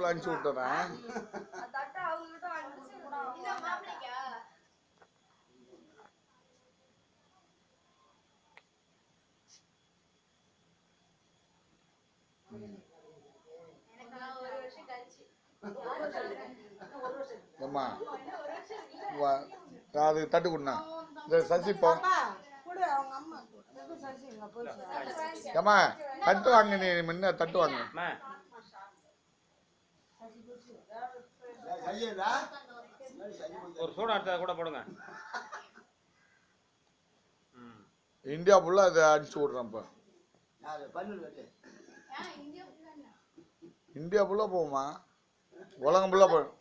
வாட்ஸ்அப்ல அனுப்பிச்சு விட்டுறேன். ஏம்மா அது தட்டு கொடுண்ணா. இந்த சசி போ ஏம்மா தட்டு வாங்க, நீ முன்ன தட்டு வாங்க. ஒரு சோடா எடுத்தா கூட போடுங்க. இந்தியா ஃபுல்லா அதை அடிச்சு விடுறேன். இப்போ இந்தியா ஃபுல்லா போகுமா? உலகம் ஃபுல்லா போகும்.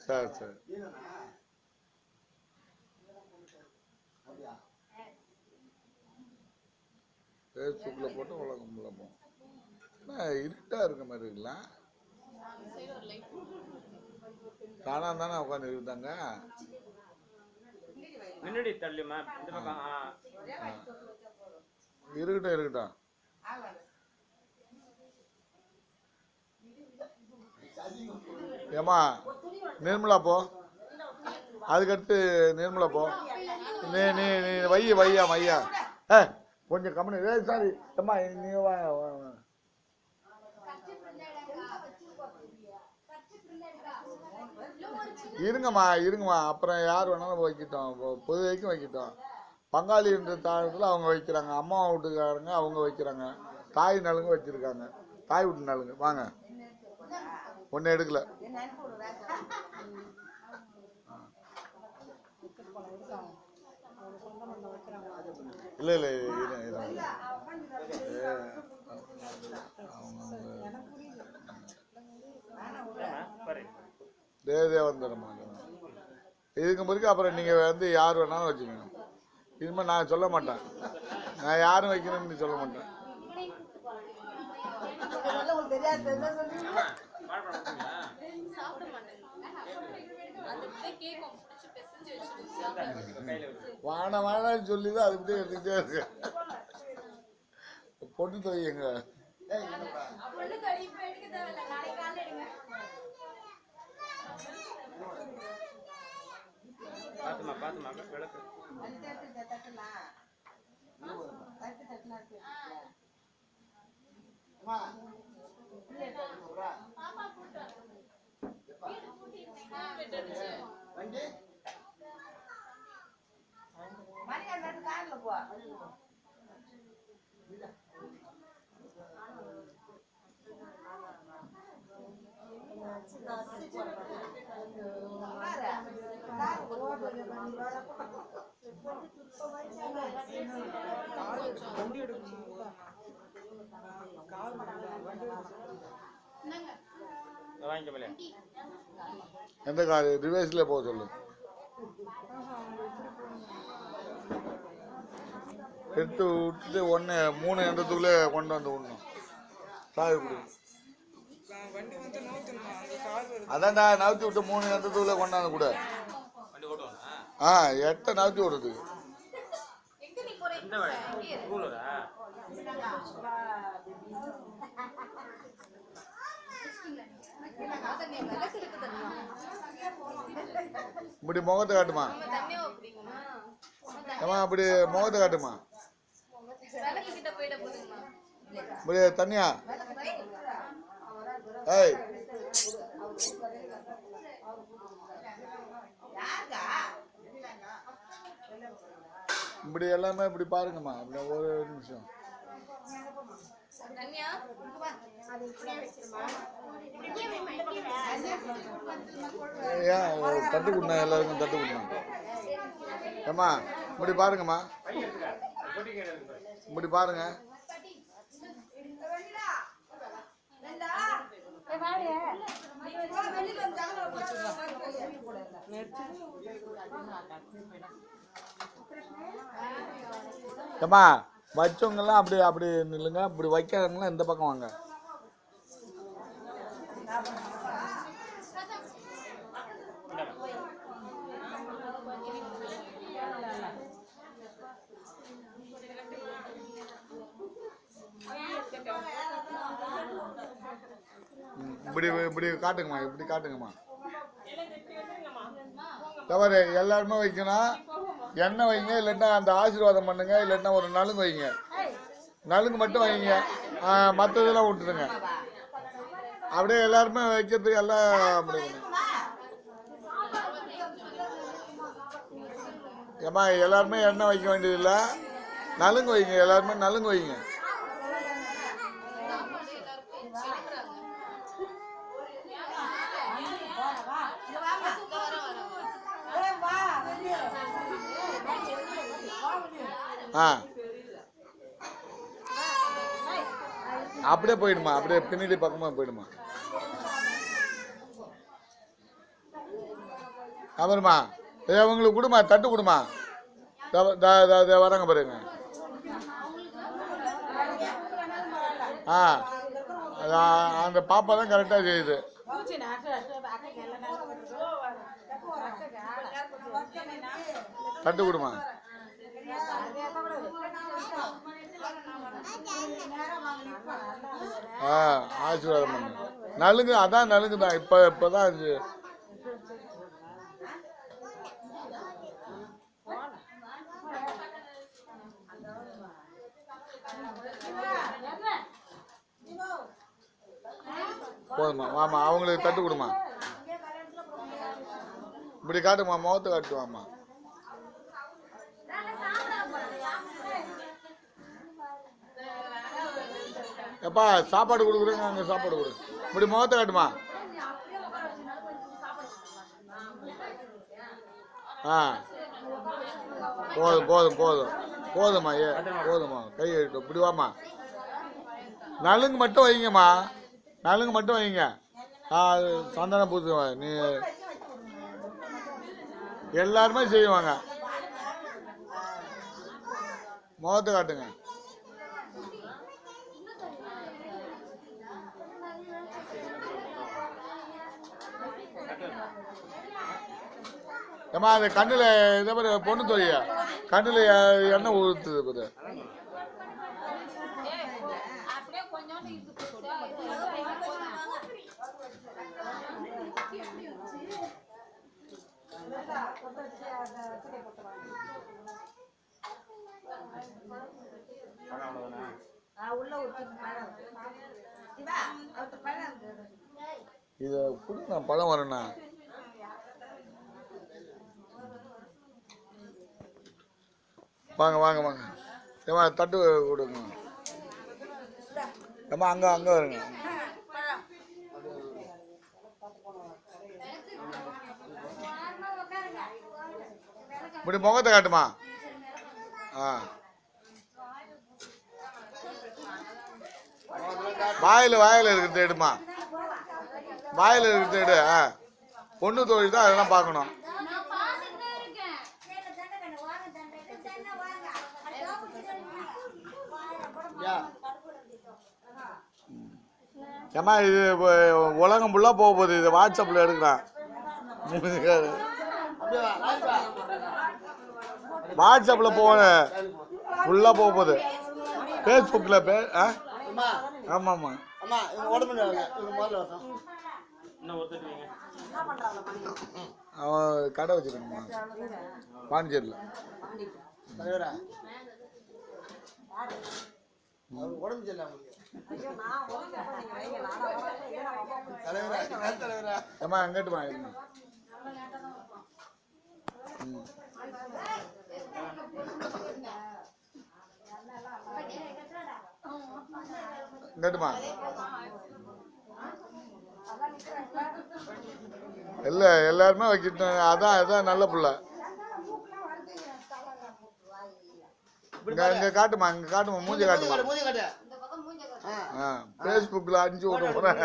சரி சரி. ஃபேஸ்புக்ல போட்டு உலகம் ஃபுல்லா போகும். இருட்டா இருக்க மாதிரி இருக்குல்ல. தானா தானே உட்காந்து இருந்தாங்க. முன்னாடி தள்ளுமா இந்த பக்கம். இருக்கட்டும் இருக்கட்டும். ஏமா நிர்மலா போ. அதுக்கடுத்து நிர்மலா போ. நீ நீ நீ வையா வையா. கொஞ்சம் கம்மனு. சாரி அம்மா நீ வா. இருங்கம்மா இருங்கம்மா. அப்புறம் யார் வேணாலும் வைக்கிட்டோம், பொது வரைக்கும் வைக்கிட்டோம். பங்காளி என்ற தாளத்தில் அவங்க வைக்கிறாங்க, அம்மா வீட்டுக்காரங்க அவங்க வைக்கிறாங்க, தாய் நலுங்கு வச்சிருக்காங்க, தாய் வீட்டு நலுங்கு. வாங்க, ஒன்றும் எடுக்கல. இல்லை இல்லை தேவந்தரமா இதுக்கு பிறகு அப்புறம் நீங்கள் வந்து யார் வேணாலும் வச்சுக்கணும். இனிமேல் நான் சொல்ல மாட்டேன், நான் யாரும் வைக்கணும்னு சொல்ல மாட்டேன். வான வானான்னு சொல்லிதான் அது அப்படியே எடுத்துக்கிட்டே இருக்கு. பொண்ணு தொய்யுங்க. பாத்துமா பாத்துமா விளக்கு. எந்த கார் ரிவர்ஸ்ல போக சொல்லு. எடுத்து விட்டுட்டு ஒன்று 3 எண்ணத்துக்குள்ளே கொண்டு வந்து விடணும். சாவி கொடு. அதான்டா நவுத்தி விட்டு 3 எண்ணத்துக்குள்ளே கொண்டாந்து கூட. எட்ட நவுத்தி விடுறது. இப்படி முகத்தை காட்டுமா, ஏமா அப்படி முகத்தை காட்டுமா. இப்படி தண்ணியா. ஏய் இப்படி எல்லாமே இப்படி பாருங்கம்மா. அப்படி ஒரு நிமிஷம். ஏன் தட்டு கொடுண்ணா, எல்லாருக்கும் தட்டு கொடுண்ணா. ஏம்மா இப்படி பாருங்கம்மா, இப்படி பாருங்க. ஏம்மா வச்சவங்கெல்லாம் அப்படி அப்படி நில்லுங்க. இப்படி வைக்காதவங்களாம் இந்த பக்கம் வாங்க. இப்படி இப்படி காட்டுங்கம்மா, இப்படி காட்டுங்கம்மா. தவறு எல்லாருமே வைக்கணும். எண்ணெய் வைங்க, இல்லைன்னா அந்த ஆசீர்வாதம் பண்ணுங்க, இல்லைன்னா ஒரு நலுங்கு வைங்க. நலுங்கு மட்டும் வைங்க, மற்றதெல்லாம் விட்டுருங்க. அப்படியே எல்லாருமே வைக்கிறதுக்கு எல்லாம் அப்படி ஏம்மா எல்லாருமே எண்ணெய் வைக்க வேண்டியதில்லை, நலுங்கு வைங்க. எல்லாருமே நலுங்கு வைங்க. அப்படியே போயிடுமா, அப்படியே பின்னாடி பக்கமா போயிடுமா. அப்புறமா உங்களுக்கு கொடுமா, தட்டு கொடுமா. வராங்க பாருங்க. அந்த பாப்பா தான் கரெக்டா செய்யுது. தட்டு கொடுமா. ஆசீர்வாதம் பண்ணு. நலுங்கு அதான் நலுங்கு தான். இப்பதான் அது போதுமா. வாமா, அவங்களுக்கு தட்டு கொடுமா. இப்படி காட்டுமா, முகத்தை காட்டுவாமா. எப்பா சாப்பாடு கொடுக்குறேங்க, அங்கே சாப்பாடு கொடு. இப்படி முகத்தை காட்டுமா. போதும் போதும் போதும் போதும்மா. போதும்மா, கை எடுத்து இப்படி வாமா. நலுங்கு மட்டும் வைங்கம்மா, நலுங்கு மட்டும் வைங்க. சந்தன பூத்து நீ எல்லாருமே செய்வாங்க. முகத்தை காட்டுங்க. ஏமா அந்த கண்ணில் இதே மாதிரி பொண்ணு தொழியா கண்ணில் எண்ணெய் ஊற்றுது பாரு. இதை கொடுங்க, பழம் வரண்ணா. வாங்க வாங்க வாங்க. ஏமா தட்டு கொடுங்க. ஏமா அங்கே அங்கே வருங்க. இப்படி முகத்தை காட்டுமா. வாயில் இருக்கிறத எடுமா. வாயில் இருக்கிறத எடு. பொண்ணு தொழில் தான், அதெல்லாம் பார்க்கணும். ஏமா இது உலகம் ஃபுல்லாக போக போகுது. இது வாட்ஸ்அப்பில் எடுக்கிறான். வாட்ஸ்அப்பில் போகணும், ஃபுல்லாக போக போகுது. ஃபேஸ்புக்கில் ஆமாம்மா. அவன் கடை வச்சுருக்கணுமா பாண்டிச்சேரியில். உடம்பு சரியில்லை ஏமா அங்கிட்டு வாங்க. இங்கட்டுமா இல்லை எல்லாருமே வைக்கிட்டோம். அதான் நல்ல பிள்ளை. இங்க காட்டுமா, இங்க காட்டுமா, மூஞ்சி காட்டுமா. ஃபேஸ்புக்கில் அனுப்பிச்சு விட போறேன்.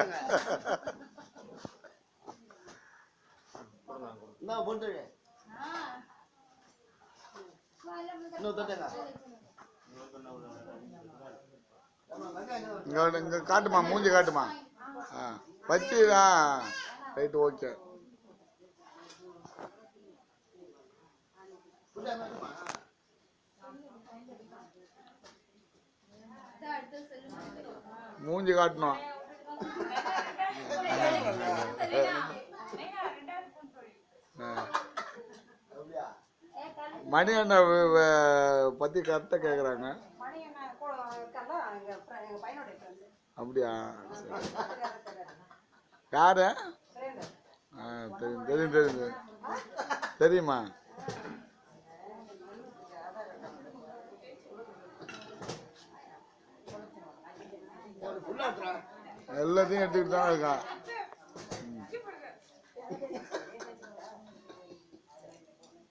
இங்க காட்டுமா, மூஞ்சி காட்டுமா. வச்சுதான் ரைட்டு, ஓகே. மூஞ்சி காட்டணும். மணி அண்ணா பத்தி கரெக்டா கேக்குறாங்க. அப்படியா? யாரு? தெரியும் தெரியும் தெரியும் தெரியுமா? எல்லாத்தையும் எடுத்துக்கிட்டு தான் இருக்கான்.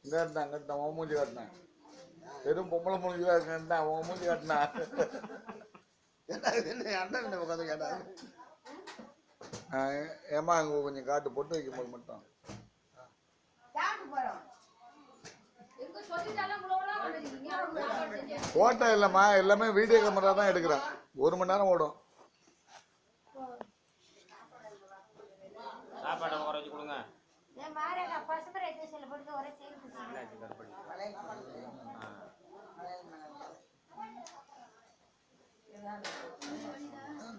இங்க உன் மூஞ்சி காட்டினேன். வெறும் பொம்பளை மூஞ்சி தான் இருக்கேன். உன் மூஞ்சி காட்டினா ஏமா அங்க கொஞ்சம் காட்டு பொட்டு வைக்கும் போது மட்டும் போட்டோ இல்லம்மா, எல்லாமே வீடியோ கேமரா தான் எடுக்கிறேன். 1 மணி நேரம் ஓடும். சாப்பாடு குறைச்சி கொடுங்க.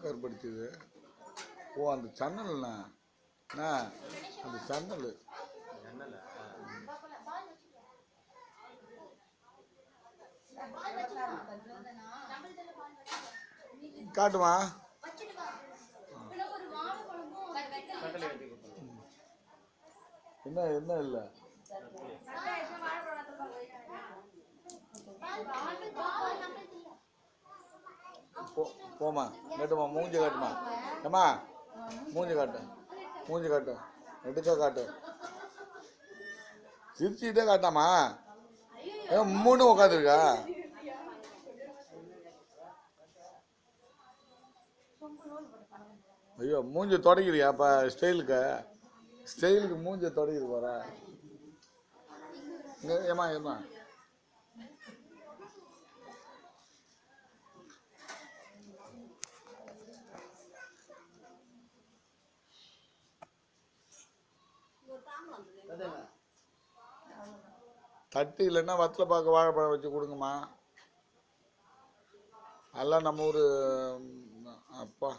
கருப்படுத்துது. ஓ அந்த சன்னல்ண்ணா, அந்த சன்னல் காட்டுமா? என்ன என்ன இல்லை போமா கேட்டுமா, மூஞ்சி காட்டுமா. ஏமா மூஞ்சி காட்டு, மூஞ்சி காட்டு, எடுக்க காட்டு. சிரிச்சுக்கிட்டே காட்டாமா? ஏன் மூணு உட்காந்துருக்கா? ஐயோ மூஞ்சி தொடங்கிறியா? அப்ப ஸ்டைலுக்கு மூஞ்சி தொடங்கிது போற. ஏமா ஏமா தட்டு இல்லைன்னா வத்தலை பார்க்க வாழைப்பழம் வச்சு கொடுங்கம்மா. எல்லாம் நம்ம ஊர். அப்பா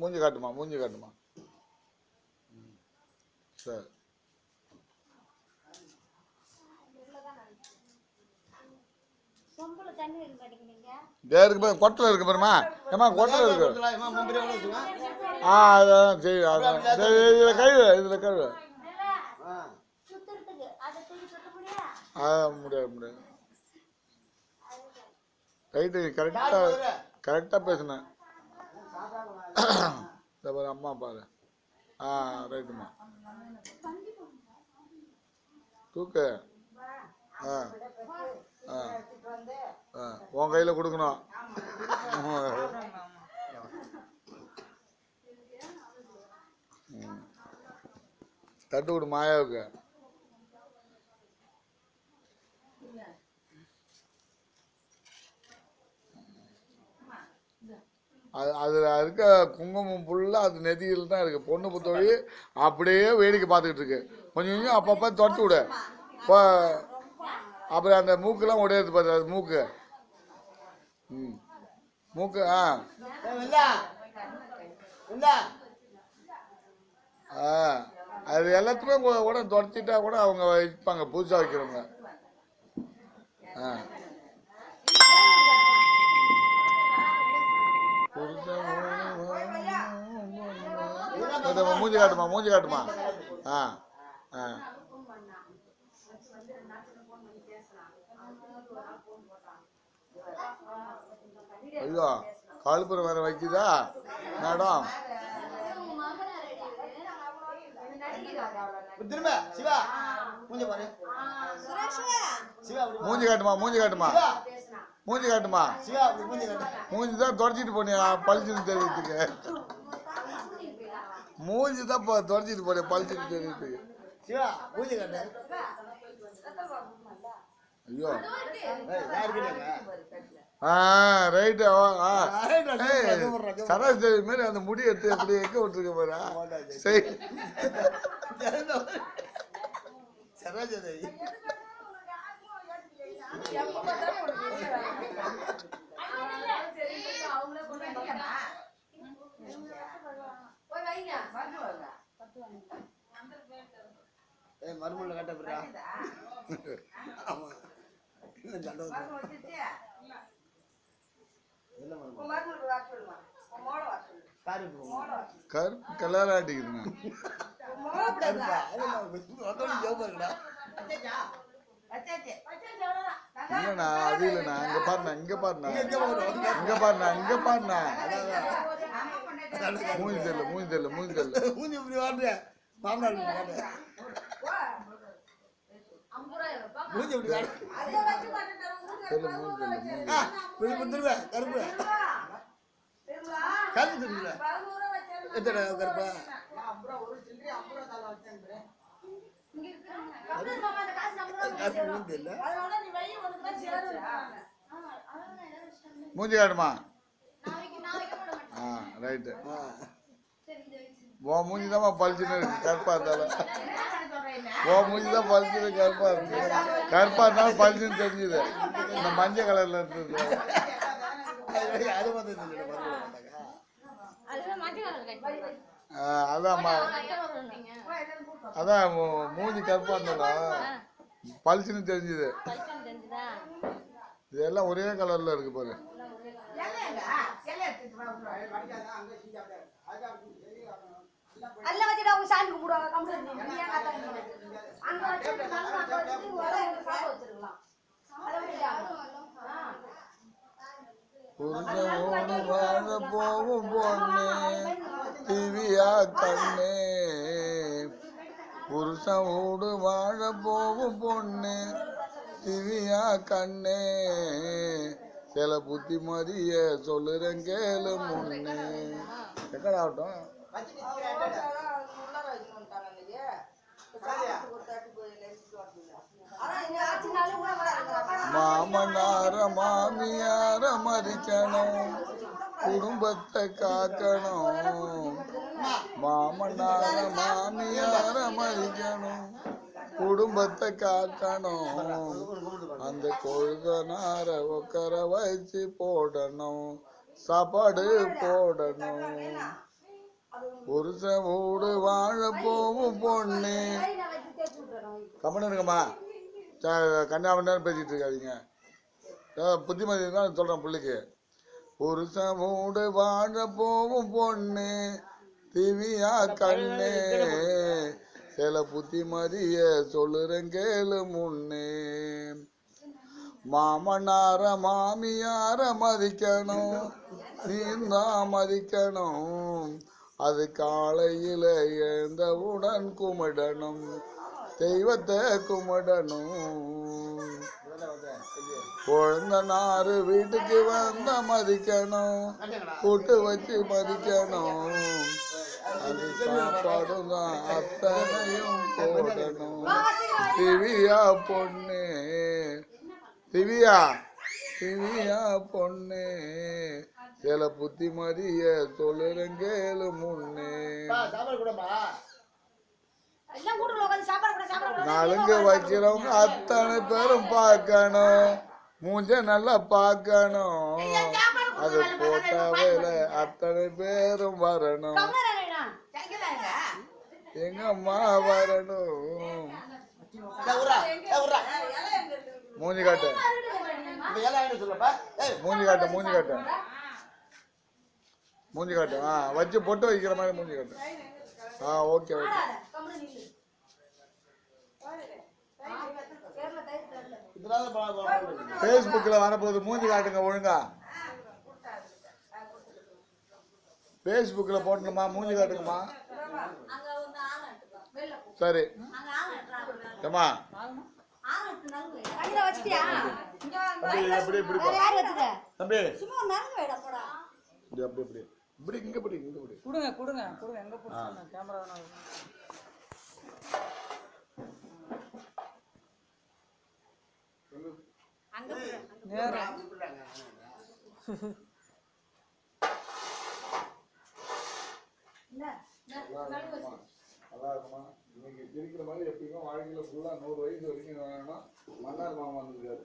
மூஞ்சி காட்டுமா, மூஞ்சி காட்டுமா. சரி இருக்கு, கொட்டில் இருக்கு பாருமா. ஏமா கொட்டில் இருக்கு. அதான் சரி, அதான் சரி. இதில் கழுவு. முடியாது முடியாது. ரைட்டு, கரெக்டாக பேசுனேன். பாரு அம்மா பாரு. ரைட்டுமா தூக்கு. உன் கையில் கொடுக்கணும். தட்டு விடு மாயாவுக்கு. அதில் இருக்க குங்குமம் ஃபுல்லாக அது நெதியில் தான் இருக்குது. பொண்ணு புத்தொழி அப்படியே வேடிக்கை பார்த்துக்கிட்டு இருக்கு. கொஞ்சம் கொஞ்சம் அப்பப்போ தொட்டு விடு. இப்போ அப்புறம் அந்த மூக்கெல்லாம் உடையாது பார்த்து, அது மூக்கு. மூக்கு அது எல்லாத்துக்குமே கூட தொடச்சிட்டா கூட அவங்க வைப்பாங்க, புதுசாக வைக்கிறவங்க. மூஞ்சி காட்டுமா, மூஞ்சி காட்டுமா. ஐயோ கால்புரம் வேற வைக்குதா மேடம். மூஞ்சி காட்டுமா, மூஞ்சி காட்டுமா, மூஞ்சி காட்டுமா. மூஞ்சி தான் தொடச்சிட்டு போனியா பழிச்சுன்னு தெரியுதுக்கு. மூஞ்சி தான் தொடச்சிட்டு போனியா பழிச்சுன்னு தெரியுதுக்கு. ஐயோ ரைட்டு. சராசரி மாரி அந்த முடி எடுத்து எப்படி எங்க விட்டுருக்க போறா. சரி சராசரி மறுமொழி கட்டப்படுறா ஆமா என்ன சண்டை கருப்பு கலர் அடிக்குதுங்க. இல்லண்ணா அது இல்லைண்ணா இங்க பாருண்ணா இங்க பாருண்ணா இங்க பாருண்ணா இங்க பாருண்ணா மூஞ்சி தெரியல மூஞ்சி தெரியல மூஞ்சி தெரியல மூஞ்சி இப்படி வாடுற மாமனார் மூஞ்சி இப்படி வாடு தெரியல மூஞ்சி தெரியல மூஞ்சி திரும்ப கருப்பு கருப்பு திரும்ப எத்தனை கருப்பா மூஞ்சி காட்டுமா ரைட்டு உன் மூஞ்சி தான் பளிச்சுன்னு இருக்கு கருப்பா இருந்தாலும் உன் மூஞ்சி தான் பளிச்சுன்னு கருப்பா இருக்கு கருப்பா இருந்தாலும் பளிச்சுன்னு தெரிஞ்சுது இந்த மஞ்சள் கலர்ல இருந்தது அது வந்து அதான்மா அதான் மூஞ்சி கருப்பா இருந்தாலும் பளிச்சுன்னு தெரிஞ்சுது இதெல்லாம் ஒரே கலர்ல இருக்கு பாரு அல்ல வச்சுடா உங்க சாமி கும்பிடுவாங்க கம்ப்ளைண்ட் நீ ஏன் காத்தாங்க அங்க வச்சு நல்லா வச்சு வர சாப்பிட வச்சிரலாம் புருஷனோடு வாழ போகும் பொண்ணு திவ்யா கண்ணே புருஷனோடு வாழ போகும் பொண்ணு திவ்யா கண்ணே சில புத்திமதிய சொல்லுறேன் கேளு முன்னே எக்கடாகட்டும் மாமனார மாமியார மதிக்கணும் குடும்பத்தை காக்கணும் மாமனார மாமியார மதிக்கணும் குடும்பத்தை காக்கணும் அந்த கொழுதனார உட்கார வச்சு போடணும் சாப்பாடு போடணும் புருஷன் வீடு வாழ போகும் பொண்ணு கம்மனு இருக்கம்மா கன்னியாகுமரி பேசிட்டு இருக்காதீங்க புத்திமதி தான் சொல்றேன் பிள்ளைக்கு புருஷன் வீடு வாழ போகும் பொண்ணு திவ்யா கண்ணே சில புத்திமதிய சொல்லுறேன் கேளு முன்னே மாமனார மாமியார மதிக்கணும் நீந்தான் மதிக்கணும் அது காலையில எழுந்தவுடன் கும்பிடணும் தெய்வத்தை கும்பிடணும் குழந்தனாரு வீட்டுக்கு வந்த மதிக்கணும் கூட்டு வச்சு மதிக்கணும் அது சாப்பாடும் தான் அத்தனையும் போடணும் திவ்யா பொண்ணு திவ்யா திவ்யா பொண்ணு சில புத்திமதிய சொல்லுறேன் கேளு முன்னே நலுங்கு வைக்கிறவங்க அத்தனை பேரும் பார்க்கணும் மூஞ்ச நல்லா பார்க்கணும் அது போட்டாவேல அத்தனை பேரும் வரணும் எங்க அம்மா வரணும் மூஞ்சி காட்டு மூஞ்சி காட்டு மூஞ்சி காட்டு மூஞ்சி காட்டு வச்சு பொட்டு வைக்கிற மாதிரி மூஞ்சி காட்டு ஓகே ஓகே ஃபேஸ்புக்கில் வரப்போகுது மூஞ்சி காட்டுங்க ஒழுங்கா ஃபேஸ்புக்கில் போட்டணுமா மூஞ்சி காட்டுங்கம்மா சரி ஏம்மா எப்படி இப்படி தம்பி அப்படி இப்படி இப்படி இங்க இப்படி இங்க இப்படி கொடுங்க கொடுங்க கொடுங்க எங்க போடுங்க கேமரா வேணாம் அங்க நேரா நல்லா இருக்குமா இன்னைக்கு இருக்கிற மாதிரி எப்பயுமே வாழ்க்கையில ஃபுல்லா 100 வயசு வரைக்கும் வேணும்னா மன்னார் மாமா வந்திருக்காரு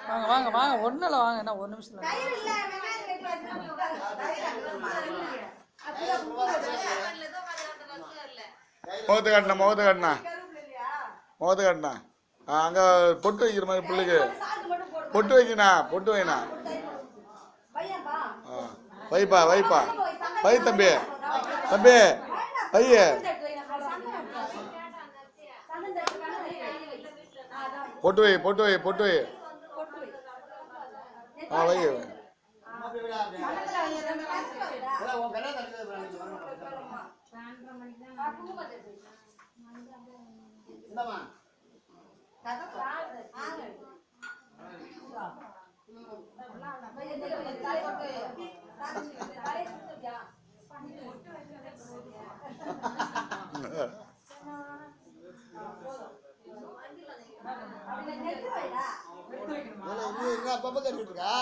வாங்க வாங்க வாங்க ஒன்றும் இல்லை வாங்க என்ன ஒரு நிமிஷம் இல்லை கயிறு இல்ல வெங்காயம் கட்டி முகத்து காட்டினா முகத்து காட்டினா முகத்து காட்டினா அங்கே பொட்டு வைக்கிற மாதிரி பிள்ளைக்கு பொட்டு வைக்கினா பொட்டு வைனா வைப்பா வைப்பா வை தம்பி தம்பி பைய பொட்டு வை பொட்டு வை பொட்டு வை வை உன் கல்யாணம் நடக்குது. இந்தாம்மா. நீ எங்க அப்பப்ப கட்டிட்டு இருக்கா?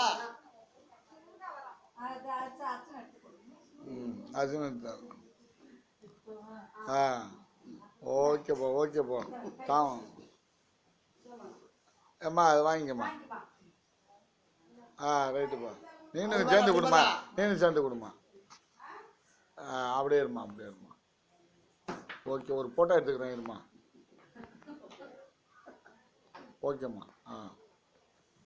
அது ஓகேப்பா ஓகேப்பா தாவும் ஏம்மா அது வாங்கிக்கம்மா ரைட்டுப்பா நீனும் சேர்ந்து கொடுமா நீனும் சேர்ந்து கொடுமா அப்படியே இருமா அப்படியே இருமா ஓகே ஒரு ஃபோட்டோ எடுத்துக்கிறேன் இருமா ஓகேம்மா